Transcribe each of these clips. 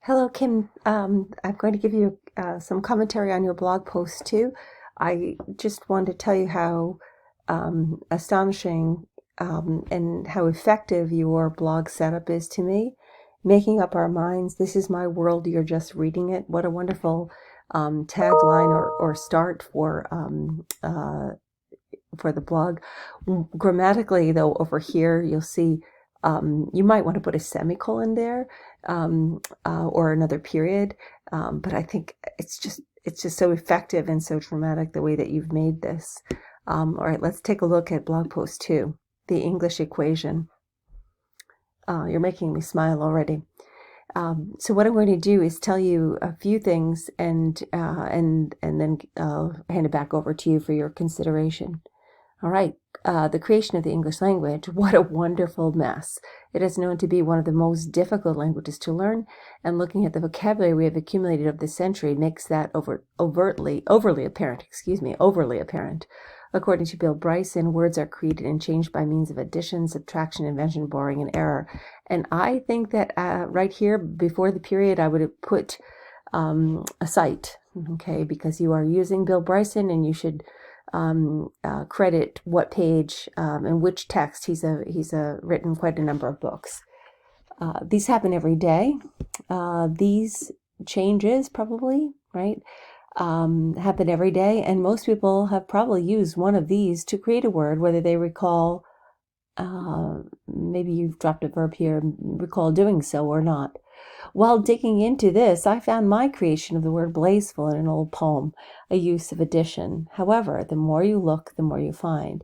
Hello, Kim. I'm going to give you some commentary on your blog post too. I just wanted to tell you how astonishing and how effective your blog setup is to me. Making up our minds. This is my world. You're just reading it. What a wonderful tagline or start for the blog. Grammatically, though, over here you'll see you might want to put a semicolon there or another period, but I think it's just so effective and so dramatic the way that you've made this. All right, let's take a look at blog post 2, the English equation. You're making me smile already. So what I'm going to do is tell you a few things and then hand it back over to you for your consideration. All right, the creation of the English language, what a wonderful mess. It is known to be one of the most difficult languages to learn, and looking at the vocabulary we have accumulated over the century makes that overly apparent. According to Bill Bryson, words are created and changed by means of addition, subtraction, invention, borrowing, and error. And I think that right here, before the period, I would have put a cite, okay, because you are using Bill Bryson and you should credit what page and which text. He's written quite a number of books. These happen every day. These changes probably, right, happen every day, and most people have probably used one of these to create a word, whether they recall, maybe you've dropped a verb here, recall doing so or not. While digging into this, I found my creation of the word blazeful in an old poem, a use of addition. However, the more you look, the more you find.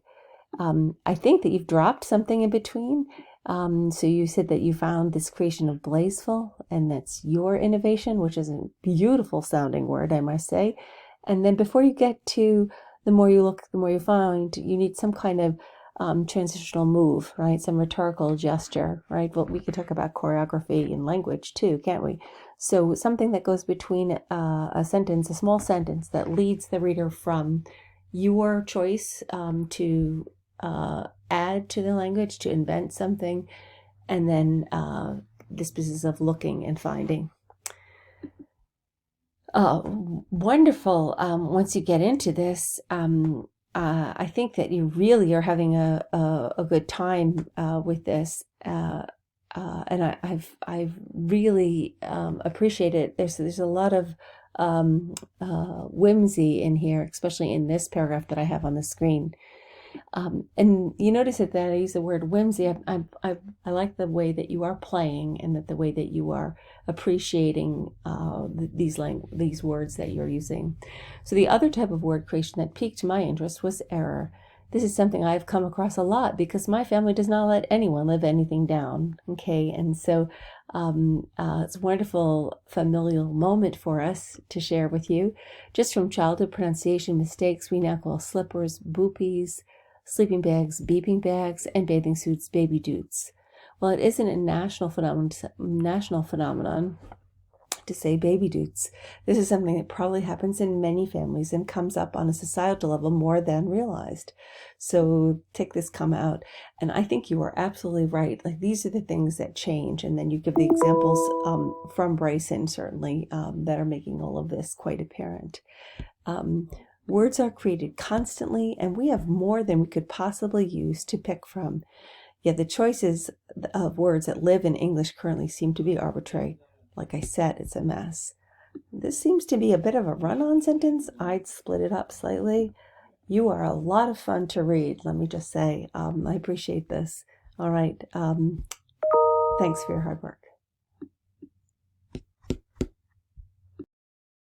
I think that you've dropped something in between. So you said that you found this creation of blazeful, and that's your innovation, which is a beautiful sounding word, I must say. And then before you get to the more you look, the more you find, you need some kind of transitional move, right? Some rhetorical gesture, right? Well, we could talk about choreography in language too, can't we? So something that goes between a sentence, a small sentence that leads the reader from your choice to add to the language, to invent something, and then this business of looking and finding. Wonderful. Once you get into this, I think that you really are having a good time with this, and I've really appreciated. There's a lot of whimsy in here, especially in this paragraph that I have on the screen. And you notice that I use the word whimsy. I like the way that you are playing, and that the way that you are appreciating these words that you're using. So the other type of word creation that piqued my interest was error. This is something I've come across a lot because my family does not let anyone live anything down. Okay, and so it's a wonderful familial moment for us to share with you. Just from childhood pronunciation mistakes, we now call slippers boopies, sleeping bags beeping bags, and bathing suits baby doots. Well, it isn't a national phenomenon to say baby doots. This is something that probably happens in many families and comes up on a societal level more than realized. So take this come out. And I think you are absolutely right. Like, these are the things that change. And then you give the examples from Bryson, certainly, that are making all of this quite apparent. Words are created constantly, and we have more than we could possibly use to pick from. Yet the choices of words that live in English currently seem to be arbitrary. Like I said, it's a mess. This seems to be a bit of a run-on sentence. I'd split it up slightly. You are a lot of fun to read, let me just say. I appreciate this. All right. Thanks for your hard work.